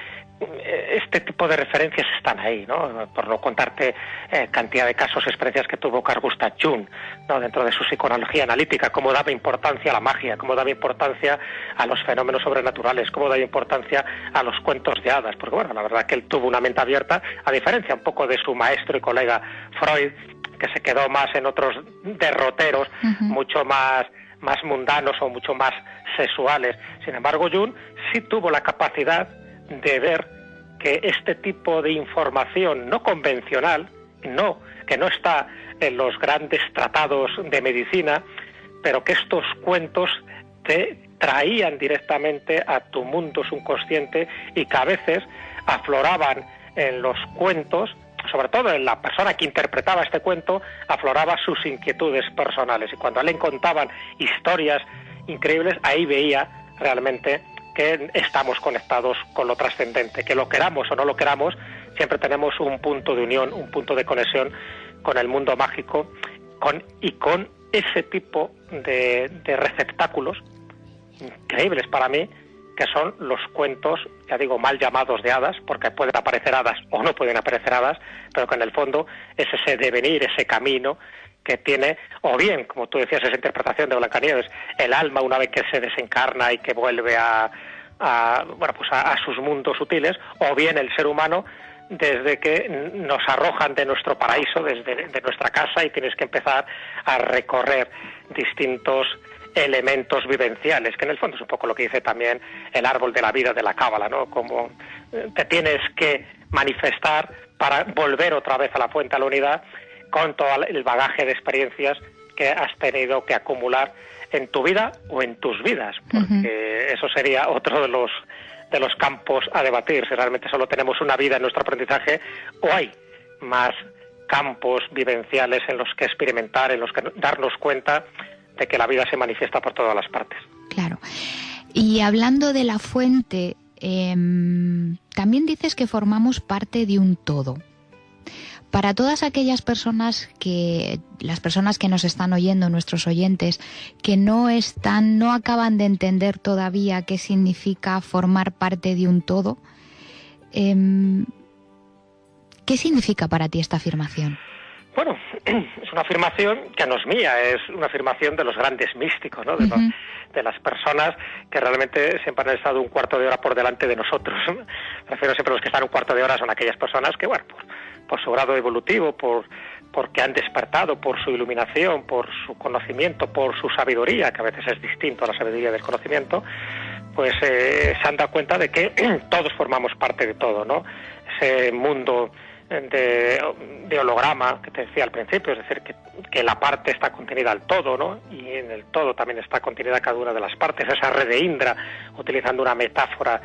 este tipo de referencias están ahí, ¿no? Por no contarte cantidad de casos y experiencias que tuvo Carl Gustav Jung, ¿no?, dentro de su psicoanalogía analítica, cómo daba importancia a la magia, cómo daba importancia a los fenómenos sobrenaturales, cómo daba importancia a los cuentos de hadas, porque bueno, la verdad que él tuvo una mente abierta, a diferencia un poco de su maestro y colega Freud, que se quedó más en otros derroteros, mucho más mundanos o mucho más sexuales. Sin embargo, Jung sí tuvo la capacidad de ver que este tipo de información no convencional, que no está en los grandes tratados de medicina, pero que estos cuentos te traían directamente a tu mundo subconsciente, y que a veces afloraban en los cuentos, sobre todo en la persona que interpretaba este cuento, afloraba sus inquietudes personales, y cuando a él le contaban historias increíbles, ahí veía realmente que estamos conectados con lo trascendente, que lo queramos o no lo queramos, siempre tenemos un punto de unión, un punto de conexión con el mundo mágico, con ese tipo de receptáculos increíbles para mí, que son los cuentos, ya digo, mal llamados de hadas, porque pueden aparecer hadas o no pueden aparecer hadas, pero que en el fondo es ese devenir, ese camino que tiene, o bien, como tú decías, esa interpretación de Blancanieves, el alma una vez que se desencarna y que vuelve a sus mundos sutiles, o bien el ser humano desde que nos arrojan de nuestro paraíso, de nuestra casa, y tienes que empezar a recorrer distintos elementos vivenciales, que en el fondo es un poco lo que dice también el árbol de la vida de la Cábala, ¿no? Como te tienes que manifestar para volver otra vez a la fuente, a la unidad, con todo el bagaje de experiencias que has tenido que acumular en tu vida o en tus vidas, porque eso sería otro de los campos a debatir, si realmente solo tenemos una vida en nuestro aprendizaje, o hay más campos vivenciales en los que experimentar, en los que darnos cuenta de que la vida se manifiesta por todas las partes. Claro. Y hablando de la fuente, también dices que formamos parte de un todo. Para todas aquellas personas las personas que nos están oyendo, nuestros oyentes, que no acaban de entender todavía qué significa formar parte de un todo, ¿qué significa para ti esta afirmación? Bueno, es una afirmación que no es mía, es una afirmación de los grandes místicos, ¿no? De las personas que realmente siempre han estado un cuarto de hora por delante de nosotros. Prefiero siempre los que están un cuarto de hora son aquellas personas que, bueno, por su grado evolutivo, porque han despertado, por su iluminación, por su conocimiento, por su sabiduría, que a veces es distinto a la sabiduría del conocimiento, pues se han dado cuenta de que todos formamos parte de todo, ¿no? Ese mundo de holograma que te decía al principio, es decir, que la parte está contenida al todo, ¿no? Y en el todo también está contenida cada una de las partes, esa red de Indra, utilizando una metáfora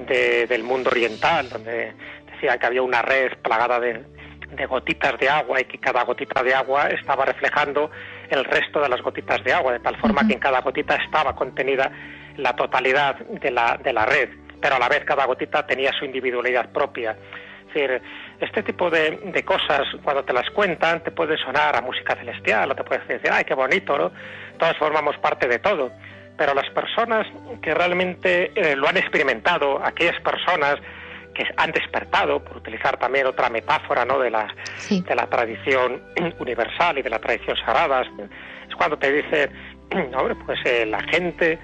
del mundo oriental, donde decía que había una red plagada de gotitas de agua, y que cada gotita de agua estaba reflejando el resto de las gotitas de agua, de tal forma que en cada gotita estaba contenida la totalidad de la red, pero a la vez cada gotita tenía su individualidad propia. Es decir, este tipo de cosas, cuando te las cuentan, te puede sonar a música celestial, o te puedes decir, ¡ay, qué bonito!, ¿no? Todos formamos parte de todo. Pero las personas que realmente lo han experimentado, aquellas personas que han despertado, por utilizar también otra metáfora, ¿no?, de la tradición universal y de la tradición sagrada. Es cuando te dicen, hombre, pues la gente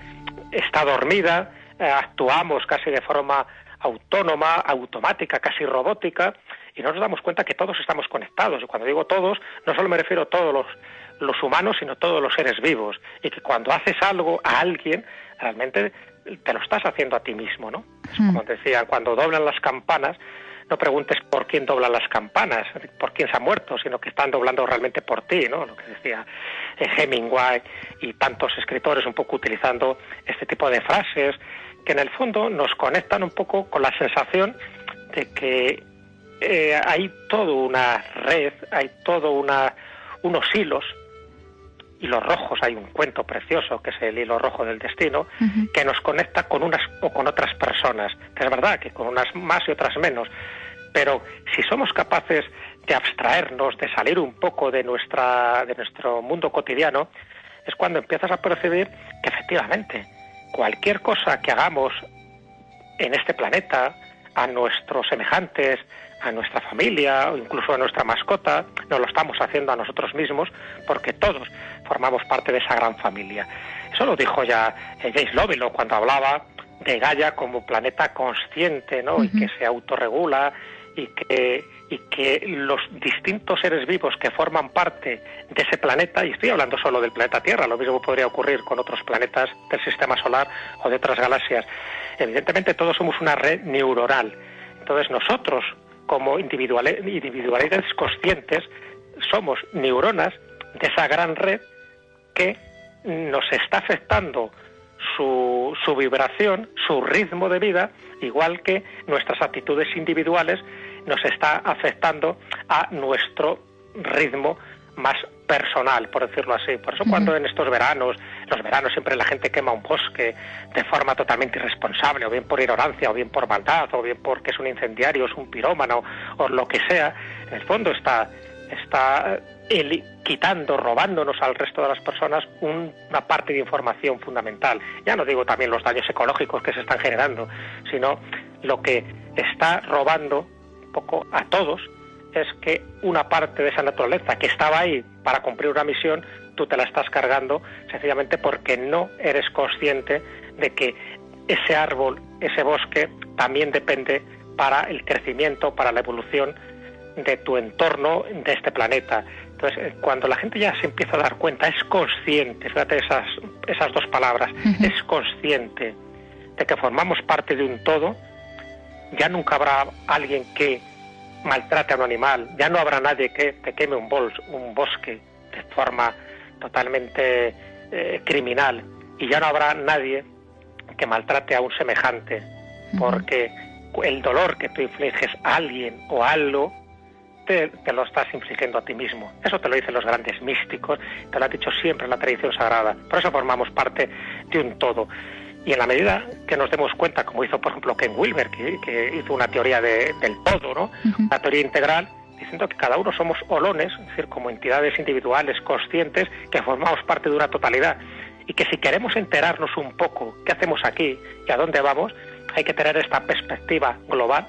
está dormida, actuamos casi de forma autónoma, automática, casi robótica, y no nos damos cuenta que todos estamos conectados. Y cuando digo todos, no solo me refiero a todos los humanos, sino a todos los seres vivos, y que cuando haces algo a alguien, realmente te lo estás haciendo a ti mismo, ¿no? Como decía, cuando doblan las campanas, no preguntes por quién doblan las campanas, por quién se ha muerto, sino que están doblando realmente por ti, ¿no? Lo que decía Hemingway y tantos escritores, un poco utilizando este tipo de frases, que en el fondo nos conectan un poco con la sensación de que hay toda una red, hay todo unos hilos rojos. Hay un cuento precioso que es el hilo rojo del destino, que nos conecta con unas o con otras personas, que es verdad que con unas más y otras menos, pero si somos capaces de abstraernos, de salir un poco de nuestro mundo cotidiano, es cuando empiezas a percibir que efectivamente cualquier cosa que hagamos en este planeta, a nuestros semejantes, a nuestra familia o incluso a nuestra mascota, nos lo estamos haciendo a nosotros mismos, porque todos formamos parte de esa gran familia. Eso lo dijo ya James Lovelock cuando hablaba de Gaia como planeta consciente, ¿no? Y que se autorregula y que los distintos seres vivos que forman parte de ese planeta, y estoy hablando solo del planeta Tierra, lo mismo podría ocurrir con otros planetas del sistema solar o de otras galaxias, evidentemente todos somos una red neuronal. Entonces nosotros, como individualidades conscientes, somos neuronas de esa gran red que nos está afectando su vibración, su ritmo de vida, igual que nuestras actitudes individuales nos está afectando a nuestro ritmo más personal, por decirlo así. Por eso cuando en estos veranos, los veranos siempre la gente quema un bosque de forma totalmente irresponsable, o bien por ignorancia, o bien por maldad, o bien porque es un incendiario, es un pirómano, o lo que sea, en el fondo está quitando, robándonos al resto de las personas una parte de información fundamental. Ya no digo también los daños ecológicos que se están generando, sino lo que está robando un poco a todos es que una parte de esa naturaleza que estaba ahí para cumplir una misión, tú te la estás cargando sencillamente porque no eres consciente de que ese árbol, ese bosque, también depende para el crecimiento, para la evolución de tu entorno, de este planeta. Entonces, cuando la gente ya se empieza a dar cuenta, es consciente, fíjate esas dos palabras, es consciente de que formamos parte de un todo, ya nunca habrá alguien que maltrate a un animal, ya no habrá nadie que te queme un bosque de forma totalmente criminal, y ya no habrá nadie que maltrate a un semejante, porque el dolor que tú infliges a alguien o a algo te lo estás infligiendo a ti mismo. Eso te lo dicen los grandes místicos, te lo ha dicho siempre la tradición sagrada. Por eso formamos parte de un todo. Y en la medida que nos demos cuenta, como hizo por ejemplo Ken Wilber, que hizo una teoría del todo, ¿no? Una teoría integral, diciendo que cada uno somos holones, es decir, como entidades individuales conscientes que formamos parte de una totalidad, y que si queremos enterarnos un poco qué hacemos aquí y a dónde vamos, hay que tener esta perspectiva global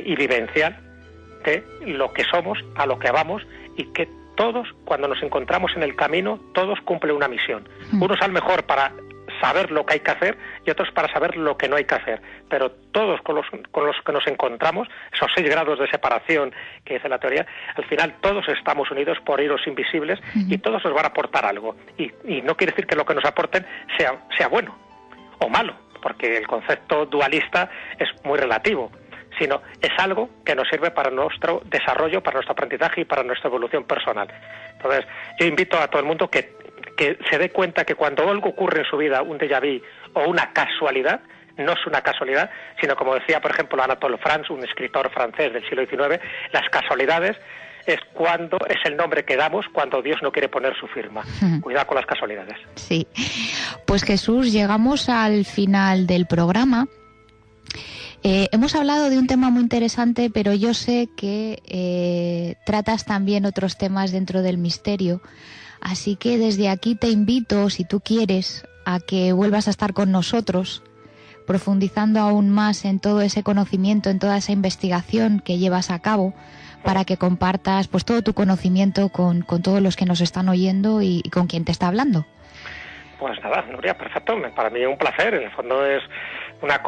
y vivencial de lo que somos, a lo que vamos, y que todos, cuando nos encontramos en el camino, todos cumplen una misión. Unos a lo mejor para saber lo que hay que hacer y otros para saber lo que no hay que hacer, pero todos con los que nos encontramos, esos 6 grados de separación que dice la teoría, al final todos estamos unidos por hilos invisibles y todos nos van a aportar algo, y no quiere decir que lo que nos aporten sea bueno o malo, porque el concepto dualista es muy relativo, sino es algo que nos sirve para nuestro desarrollo, para nuestro aprendizaje y para nuestra evolución personal. Entonces, yo invito a todo el mundo que se dé cuenta que cuando algo ocurre en su vida, un déjà vu o una casualidad, no es una casualidad, sino como decía, por ejemplo, Anatole France, un escritor francés del siglo XIX, las casualidades es el nombre que damos cuando Dios no quiere poner su firma. Cuidado con las casualidades. Sí. Pues Jesús, llegamos al final del programa. Hemos hablado de un tema muy interesante, pero yo sé que tratas también otros temas dentro del misterio. Así que desde aquí te invito, si tú quieres, a que vuelvas a estar con nosotros, profundizando aún más en todo ese conocimiento, en toda esa investigación que llevas a cabo, para que compartas pues todo tu conocimiento con todos los que nos están oyendo y con quien te está hablando. Pues nada, Nuria, perfecto. Para mí es un placer. En el fondo es una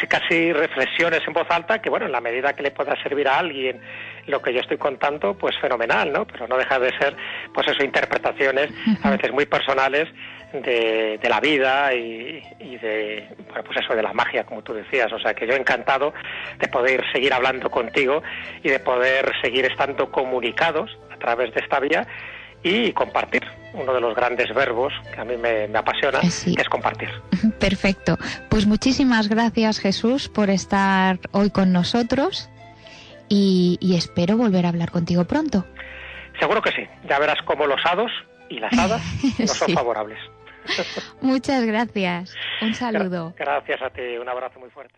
casi reflexiones en voz alta que, bueno, en la medida que le pueda servir a alguien lo que yo estoy contando, pues fenomenal, ¿no? Pero no deja de ser, pues eso, interpretaciones a veces muy personales de la vida y de, bueno, pues eso, de la magia, como tú decías. O sea, que yo encantado de poder seguir hablando contigo y de poder seguir estando comunicados a través de esta vía y compartir, uno de los grandes verbos que a mí me apasiona, sí, que es compartir. Perfecto. Pues muchísimas gracias, Jesús, por estar hoy con nosotros y espero volver a hablar contigo pronto. Seguro que sí. Ya verás cómo los hados y las hadas no son Sí. favorables. Muchas gracias. Un saludo. Gracias a ti. Un abrazo muy fuerte.